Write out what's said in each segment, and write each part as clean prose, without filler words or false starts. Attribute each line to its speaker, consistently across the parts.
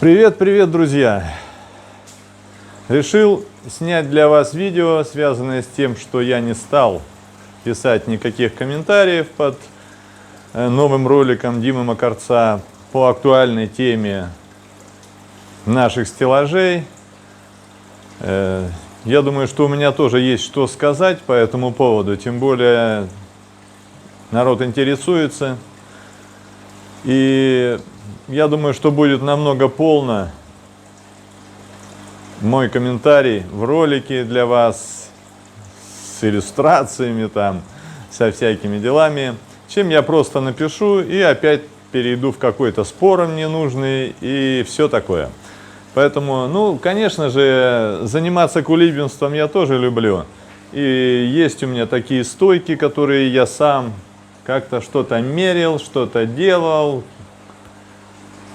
Speaker 1: Привет, привет, друзья! Решил снять для вас видео, связанное с тем, что я не стал писать никаких комментариев под новым роликом Димы Макарца по актуальной теме наших стеллажей. Я думаю, что у меня тоже есть что сказать по этому поводу, тем более народ интересуется. И я думаю, что будет намного полно мой комментарий в ролике для вас с иллюстрациями, там, со всякими делами, чем я просто напишу и опять перейду в какой-то спор мне нужный и все такое. Поэтому, конечно же, заниматься кулибинством я тоже люблю. И есть у меня такие стойки, которые я сам как-то что-то мерил, что-то делал,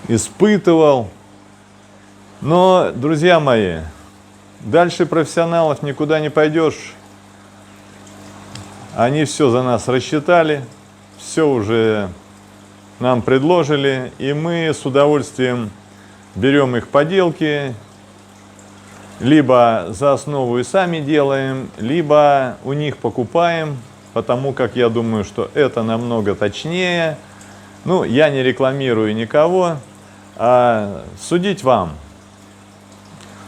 Speaker 1: испытывал. Но, друзья мои, дальше профессионалов никуда не пойдешь. Они все за нас рассчитали, все уже нам предложили, и мы с удовольствием берем их поделки, либо за основу и сами делаем, либо у них покупаем, потому как я думаю, что это намного точнее. Я не рекламирую никого, а судить вам.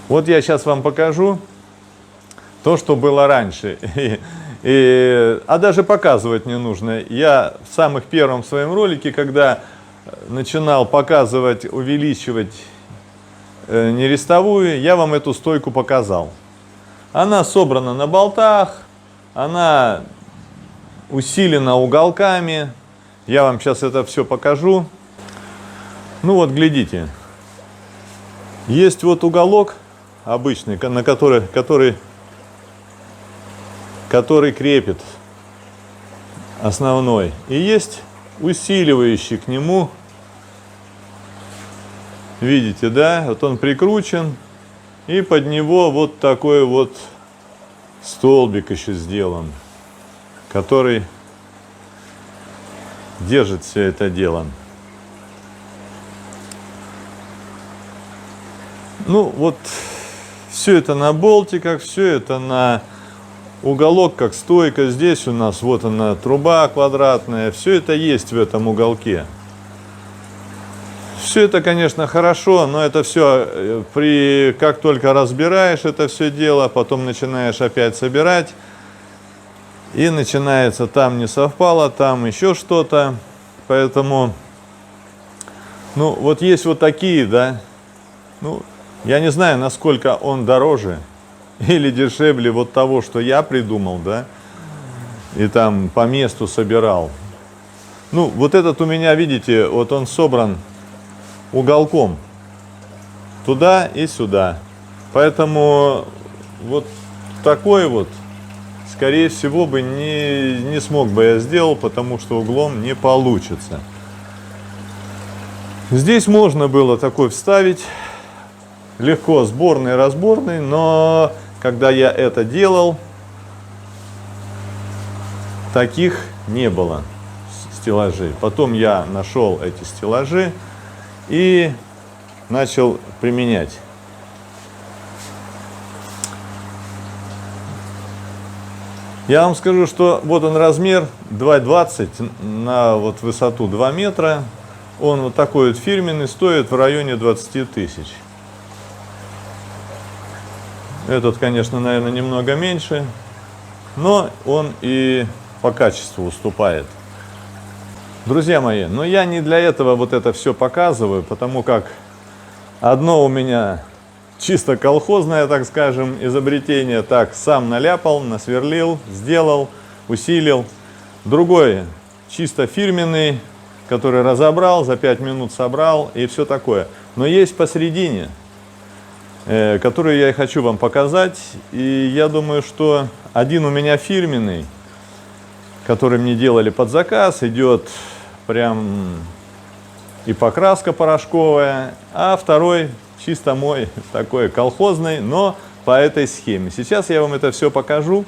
Speaker 1: Вот я сейчас вам покажу то, что было раньше. А даже показывать не нужно. Я в самых первом своем ролике, когда начинал показывать, увеличивать нерестовую, я вам эту стойку показал. Она собрана на болтах, она усилена уголками. Я вам сейчас это все покажу. Глядите. Есть вот уголок обычный, на который крепит основной. И есть усиливающий к нему. Видите, да? Вот он прикручен. И под него вот такой вот столбик еще сделан, который держит все это дело. Все это на болтиках, все это на уголок, как стойка. Здесь у нас вот она, труба квадратная. Все это есть в этом уголке. Все это, конечно, хорошо, но это все как только разбираешь это все дело, потом начинаешь опять собирать, и начинается там не совпало, там еще что-то. Поэтому, есть вот такие, да. Я не знаю, насколько он дороже или дешевле вот того, что я придумал, да, и там по месту собирал. Вот этот у меня, видите, вот он собран уголком туда и сюда. Поэтому вот такой вот, скорее всего, бы не смог бы я сделать, потому что углом не получится. Здесь можно было такой вставить. Легко сборный, разборный, но когда я это делал, таких не было стеллажей. Потом я нашел эти стеллажи и начал применять. Я вам скажу, что вот он размер 2,20 на высоту 2 метра. Он вот такой вот фирменный, стоит в районе 20 тысяч. Этот, конечно, наверное, немного меньше, но он и по качеству уступает. Друзья мои, я не для этого вот это все показываю, потому как одно у меня чисто колхозное, так скажем, изобретение, так сам наляпал, насверлил, сделал, усилил. Другой чисто фирменный, который разобрал, за 5 минут собрал и все такое. Но есть посередине, которую я и хочу вам показать. И я думаю, что один у меня фирменный, который мне делали под заказ, идет прям и покраска порошковая, а второй чисто мой, такой колхозный, но по этой схеме. Сейчас я вам это все покажу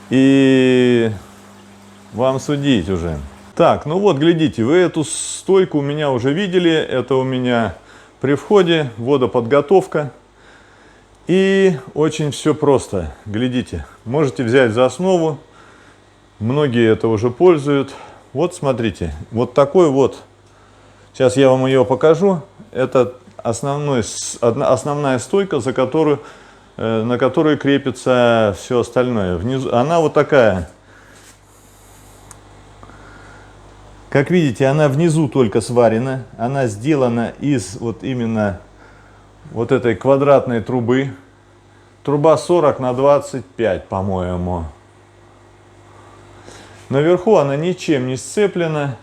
Speaker 1: и вам судить уже. Так, глядите, вы эту стойку у меня уже видели, это у меня При входе водоподготовка. И очень все просто. Глядите, можете взять за основу. Многие это уже пользуют. Вот смотрите, вот такой вот. Сейчас я вам ее покажу. Это основная стойка, на которой крепится все остальное. Внизу, она вот такая. Как видите, она внизу только сварена. Она сделана из вот именно вот этой квадратной трубы. Труба 40 на 25, по-моему. Наверху она ничем не сцеплена.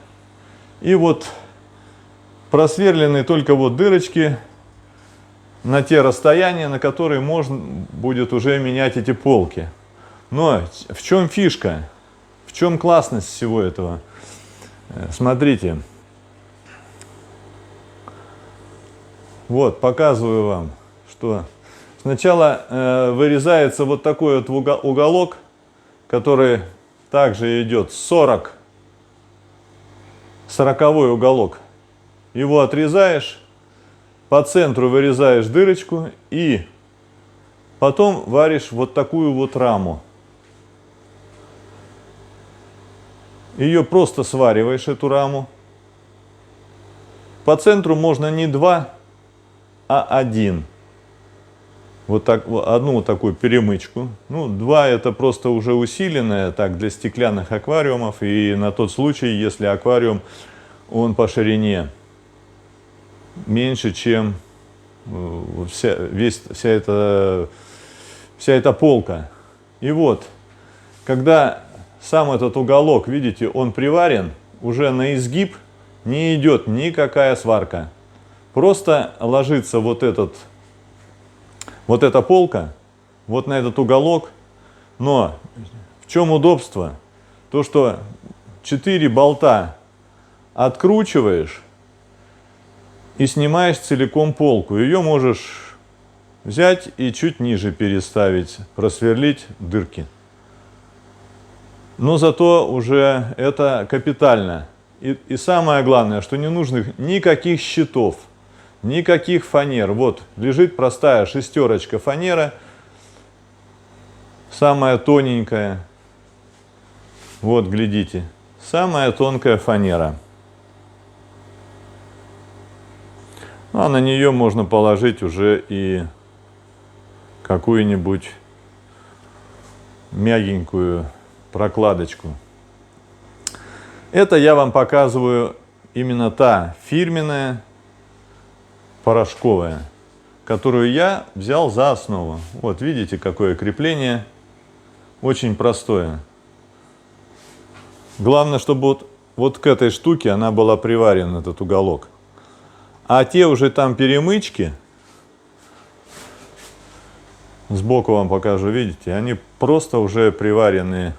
Speaker 1: И вот просверлены только вот дырочки на те расстояния, на которые можно будет уже менять эти полки. Но в чем фишка? В чем классность всего этого? Смотрите. Вот, показываю вам, что сначала вырезается вот такой вот уголок, который также идет 40-й уголок. Его отрезаешь, по центру вырезаешь дырочку и потом варишь вот такую вот раму. Ее просто свариваешь, эту раму. По центру можно не 2, а 1. Вот так, одну вот такую перемычку. Ну, 2 это просто уже усиленное, так, для стеклянных аквариумов. И на тот случай, если аквариум, он по ширине меньше, чем вся эта полка. И вот, когда сам этот уголок, видите, он приварен, уже на изгиб не идет никакая сварка. Просто ложится вот эта полка, вот на этот уголок. Но в чем удобство? То, что 4 болта откручиваешь и снимаешь целиком полку. Ее можешь взять и чуть ниже переставить, просверлить дырки. Но зато уже это капитально. И самое главное, что не нужно никаких щитов, никаких фанер. Вот лежит простая 6-очка фанера, самая тоненькая. Вот, глядите, самая тонкая фанера. А на нее можно положить уже и какую-нибудь мягенькую прокладочку. Это я вам показываю именно та фирменная порошковая, которую я взял за основу. Вот видите, какое крепление. Очень простое. Главное, чтобы вот к этой штуке она была приварена, этот уголок. А те уже там перемычки, сбоку вам покажу, видите, они просто уже приварены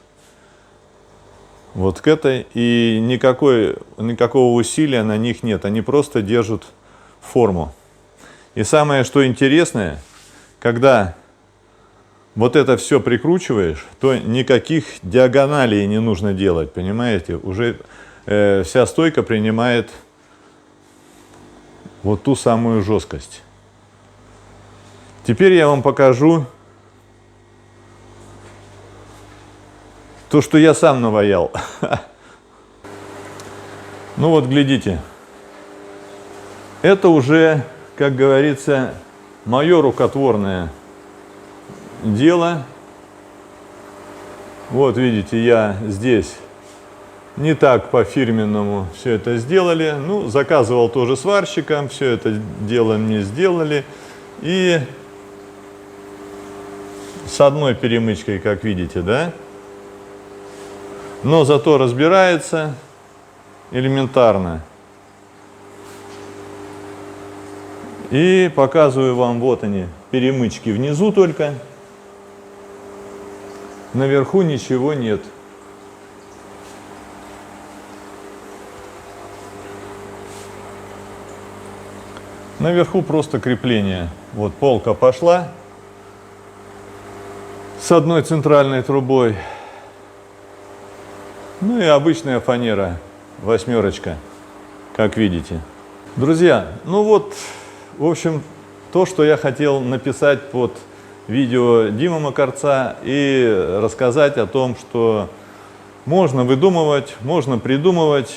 Speaker 1: вот к этой, и никакого усилия на них нет, они просто держат форму. И самое, что интересное, когда вот это все прикручиваешь, то никаких диагоналей не нужно делать, понимаете? Уже вся стойка принимает вот ту самую жесткость. Теперь я вам покажу то, что я сам наваял. Ну вот, глядите. Это уже, как говорится, мое рукотворное дело. Вот видите, я здесь не так по-фирменному все это сделали. Ну, заказывал тоже сварщикам, все это дело мне сделали. И с одной перемычкой, как видите, да? Но зато разбирается элементарно. И показываю вам, вот они, перемычки внизу только. Наверху ничего нет. Наверху просто крепление. Вот полка пошла с одной центральной трубой. Ну и обычная фанера, 8-очка, как видите. Друзья, ну вот в общем, то, что я хотел написать под видео Димы Макарца и рассказать о том, что можно выдумывать, можно придумывать,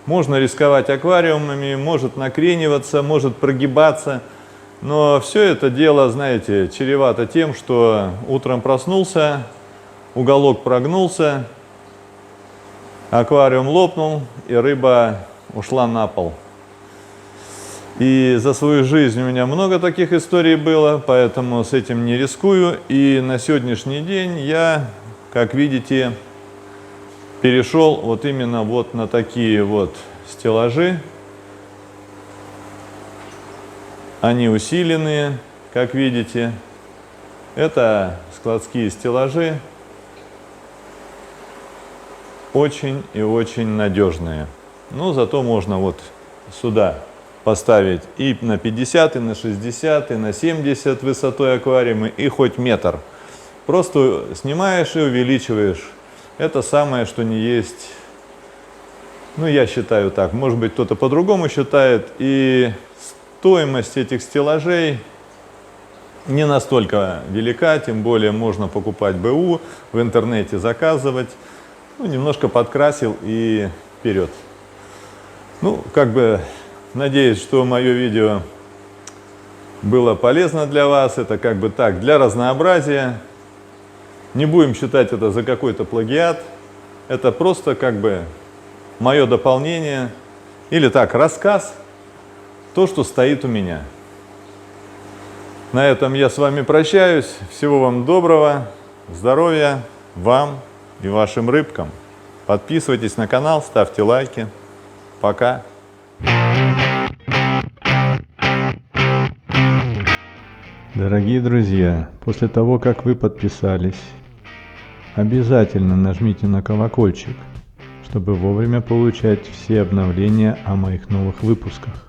Speaker 1: можно рисковать аквариумами, может накрениваться, может прогибаться. Но все это дело, знаете, чревато тем, что утром проснулся, уголок прогнулся, аквариум лопнул, и рыба ушла на пол. И за свою жизнь у меня много таких историй было, поэтому с этим не рискую. И на сегодняшний день я, как видите, перешел вот именно вот на такие вот стеллажи. Они усиленные, как видите. Это складские стеллажи. Очень и очень надежные. Но зато можно вот сюда поставить и на 50, и на 60, и на 70 высотой аквариума, и хоть метр. Просто снимаешь и увеличиваешь. Это самое, что не есть. Ну, я считаю так. Может быть, кто-то по-другому считает. И стоимость этих стеллажей не настолько велика, тем более можно покупать БУ, в интернете заказывать. Ну, немножко подкрасил и вперед. Ну, как бы, надеюсь, что мое видео было полезно для вас. Это как бы так, для разнообразия. Не будем считать это за какой-то плагиат. Это просто как бы мое дополнение. Или так, рассказ. То, что стоит у меня. На этом я с вами прощаюсь. Всего вам доброго, здоровья вам и вашим рыбкам. Подписывайтесь на канал, ставьте лайки. Пока.
Speaker 2: Дорогие друзья, после того, как вы подписались, обязательно нажмите на колокольчик, чтобы вовремя получать все обновления о моих новых выпусках.